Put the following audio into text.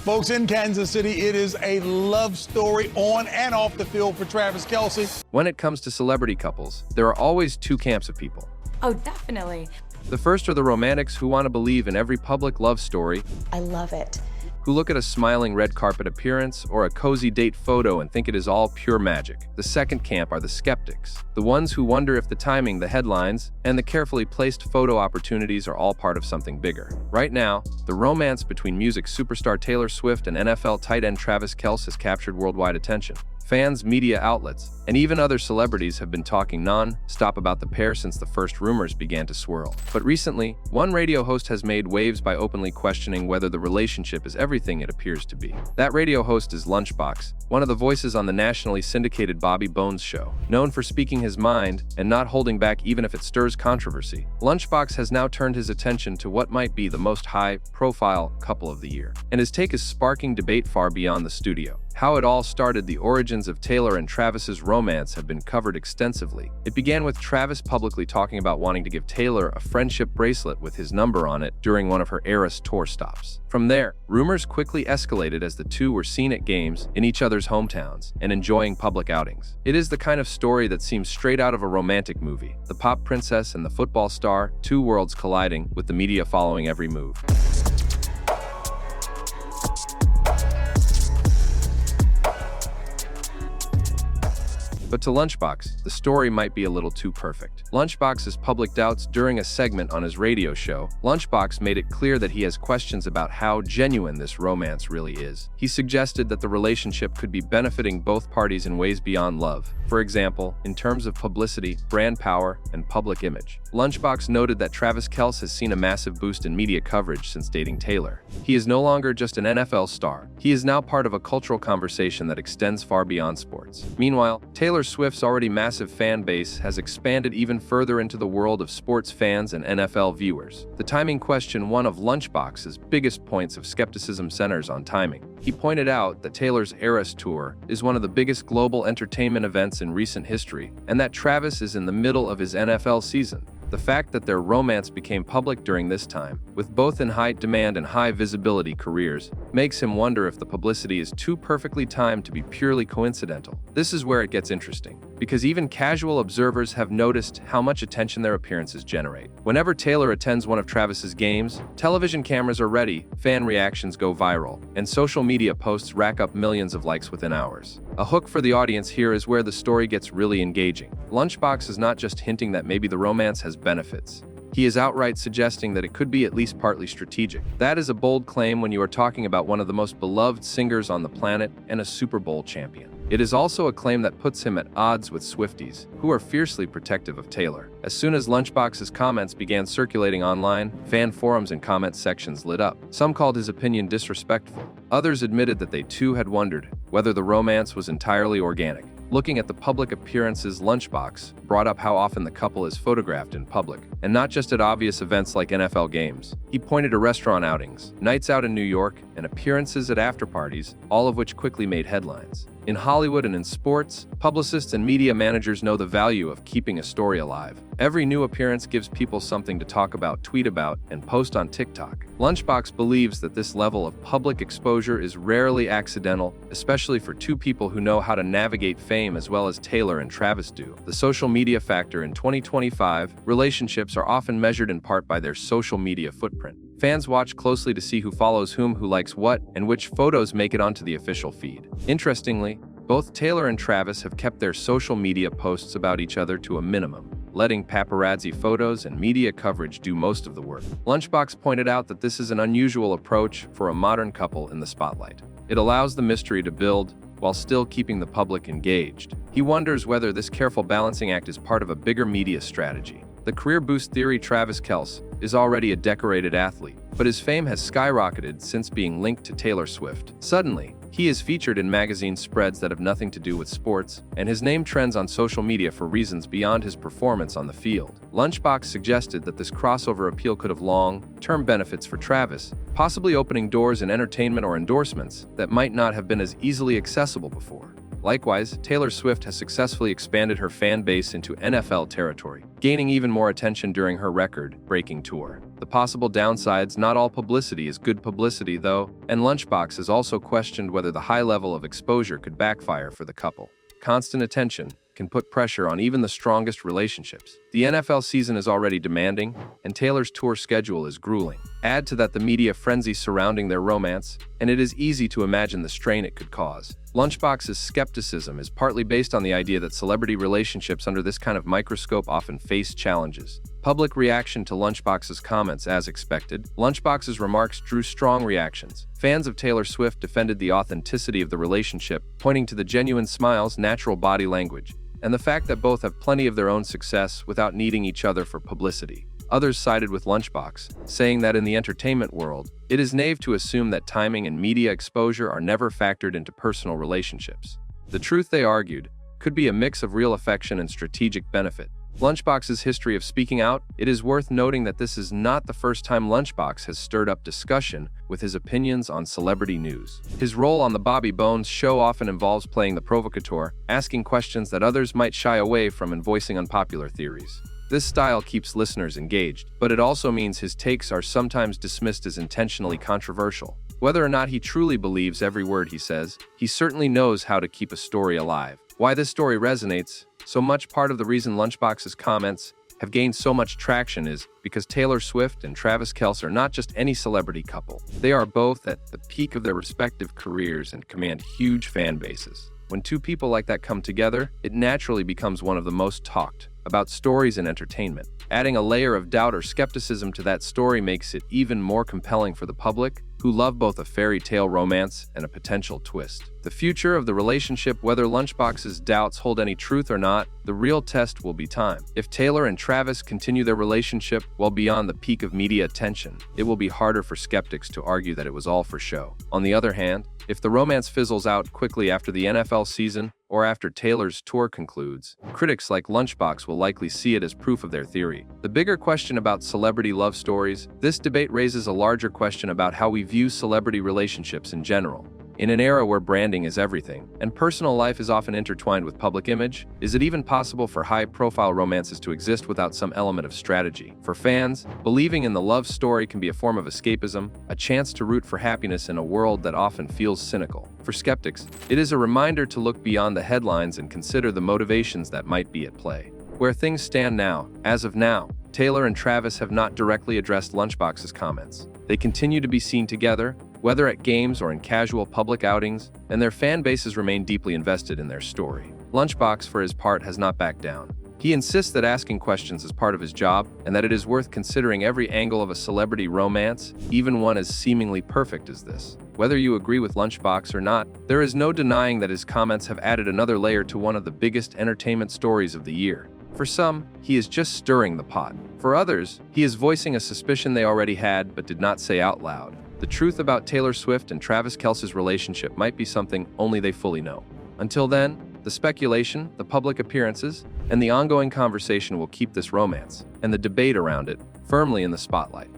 Folks, in Kansas City, it is a love story on and off the field for Travis Kelce. When it comes to celebrity couples, there are always two camps of people. Oh, definitely. The first are the romantics who want to believe in every public love story, I love it. who look at a smiling red carpet appearance or a cozy date photo and think it is all pure magic. The second camp are the skeptics, the ones who wonder if the timing, the headlines, and the carefully placed photo opportunities are all part of something bigger. Right now, the romance between music superstar Taylor Swift and NFL tight end Travis Kelce has captured worldwide attention. Fans, media outlets, and even other celebrities have been talking non-stop about the pair since the first rumors began to swirl. But recently, one radio host has made waves by openly questioning whether the relationship is everything it appears to be. That radio host is Lunchbox, one of the voices on the nationally syndicated Bobby Bones show. Known for speaking his mind and not holding back even if it stirs controversy, Lunchbox has now turned his attention to what might be the most high-profile couple of the year. And his take is sparking debate far beyond the studio. How it all started, the origins of Taylor and Travis's romance have been covered extensively. It began with Travis publicly talking about wanting to give Taylor a friendship bracelet with his number on it during one of her Eras tour stops. From there, rumors quickly escalated as the two were seen at games in each other's hometowns and enjoying public outings. It is the kind of story that seems straight out of a romantic movie. The pop princess and the football star, two worlds colliding, with the media following every move. But to Lunchbox, the story might be a little too perfect. Lunchbox's public doubts during a segment on his radio show, Lunchbox made it clear that he has questions about how genuine this romance really is. He suggested that the relationship could be benefiting both parties in ways beyond love. For example, in terms of publicity, brand power, and public image. Lunchbox noted that Travis Kelce has seen a massive boost in media coverage since dating Taylor. He is no longer just an NFL star. He is now part of a cultural conversation that extends far beyond sports. Meanwhile, Taylor Swift's already massive fan base has expanded even further into the world of sports fans and NFL viewers. The timing question, one of Lunchbox's biggest points of skepticism, centers on timing. He pointed out that Taylor's Eras tour is one of the biggest global entertainment events in recent history, and that Travis is in the middle of his NFL season. The fact that their romance became public during this time, with both in high demand and high visibility careers, makes him wonder if the publicity is too perfectly timed to be purely coincidental. This is where it gets interesting, because even casual observers have noticed how much attention their appearances generate. Whenever Taylor attends one of Travis's games, television cameras are ready, fan reactions go viral, and social media posts rack up millions of likes within hours. A hook for the audience here is where the story gets really engaging. Lunchbox is not just hinting that maybe the romance has benefits. He is outright suggesting that it could be at least partly strategic. That is a bold claim when you are talking about one of the most beloved singers on the planet and a Super Bowl champion. It is also a claim that puts him at odds with Swifties, who are fiercely protective of Taylor. As soon as Lunchbox's comments began circulating online, fan forums and comment sections lit up. Some called his opinion disrespectful. Others admitted that they too had wondered whether the romance was entirely organic. Looking at the public appearances, Lunchbox brought up how often the couple is photographed in public, and not just at obvious events like NFL games. He pointed to restaurant outings, nights out in New York, and appearances at after-parties, all of which quickly made headlines. In Hollywood and in sports, publicists and media managers know the value of keeping a story alive. Every new appearance gives people something to talk about, tweet about, and post on TikTok. Lunchbox believes that this level of public exposure is rarely accidental, especially for two people who know how to navigate fame as well as Taylor and Travis do. The social media factor in 2025, relationships are often measured in part by their social media footprint. Fans watch closely to see who follows whom, who likes what, and which photos make it onto the official feed. Interestingly, both Taylor and Travis have kept their social media posts about each other to a minimum, letting paparazzi photos and media coverage do most of the work. Lunchbox pointed out that this is an unusual approach for a modern couple in the spotlight. It allows the mystery to build while still keeping the public engaged. He wonders whether this careful balancing act is part of a bigger media strategy. The career boost theory: Travis Kelce is already a decorated athlete, but his fame has skyrocketed since being linked to Taylor Swift. Suddenly, he is featured in magazine spreads that have nothing to do with sports, and his name trends on social media for reasons beyond his performance on the field. Lunchbox suggested that this crossover appeal could have long-term benefits for Travis, possibly opening doors in entertainment or endorsements that might not have been as easily accessible before. Likewise, Taylor Swift has successfully expanded her fan base into NFL territory, gaining even more attention during her record-breaking tour. The possible downsides: not all publicity is good publicity, though, and Lunchbox has also questioned whether the high level of exposure could backfire for the couple. Constant attention can put pressure on even the strongest relationships. The NFL season is already demanding, and Taylor's tour schedule is grueling. Add to that the media frenzy surrounding their romance, and it is easy to imagine the strain it could cause. Lunchbox's skepticism is partly based on the idea that celebrity relationships under this kind of microscope often face challenges. Public reaction to Lunchbox's comments: as expected, Lunchbox's remarks drew strong reactions. Fans of Taylor Swift defended the authenticity of the relationship, pointing to the genuine smiles, natural body language, and the fact that both have plenty of their own success without needing each other for publicity. Others sided with Lunchbox, saying that in the entertainment world, it is naive to assume that timing and media exposure are never factored into personal relationships. The truth, they argued, could be a mix of real affection and strategic benefit. Lunchbox's history of speaking out: it is worth noting that this is not the first time Lunchbox has stirred up discussion with his opinions on celebrity news. His role on the Bobby Bones show often involves playing the provocateur, asking questions that others might shy away from and voicing unpopular theories. This style keeps listeners engaged, but it also means his takes are sometimes dismissed as intentionally controversial. Whether or not he truly believes every word he says, he certainly knows how to keep a story alive. Why this story resonates so much: part of the reason Lunchbox's comments have gained so much traction is because Taylor Swift and Travis Kelce are not just any celebrity couple. They are both at the peak of their respective careers and command huge fan bases. When two people like that come together, it naturally becomes one of the most talked about stories in entertainment. Adding a layer of doubt or skepticism to that story makes it even more compelling for the public, who love both a fairy tale romance and a potential twist. The future of the relationship: whether Lunchbox's doubts hold any truth or not, the real test will be time. If Taylor and Travis continue their relationship well beyond the peak of media attention, it will be harder for skeptics to argue that it was all for show. On the other hand, if the romance fizzles out quickly after the NFL season or after Taylor's tour concludes, critics like Lunchbox will likely see it as proof of their theory. The bigger question about celebrity love stories: this debate raises a larger question about how we view celebrity relationships in general. In an era where branding is everything, and personal life is often intertwined with public image, is it even possible for high-profile romances to exist without some element of strategy? For fans, believing in the love story can be a form of escapism, a chance to root for happiness in a world that often feels cynical. For skeptics, it is a reminder to look beyond the headlines and consider the motivations that might be at play. Where things stand now, as of now, Taylor and Travis have not directly addressed Lunchbox's comments. They continue to be seen together, whether at games or in casual public outings, and their fan bases remain deeply invested in their story. Lunchbox, for his part, has not backed down. He insists that asking questions is part of his job, and that it is worth considering every angle of a celebrity romance, even one as seemingly perfect as this. Whether you agree with Lunchbox or not, there is no denying that his comments have added another layer to one of the biggest entertainment stories of the year. For some, he is just stirring the pot. For others, he is voicing a suspicion they already had but did not say out loud. The truth about Taylor Swift and Travis Kelce's relationship might be something only they fully know. Until then, the speculation, the public appearances, and the ongoing conversation will keep this romance, and the debate around it, firmly in the spotlight.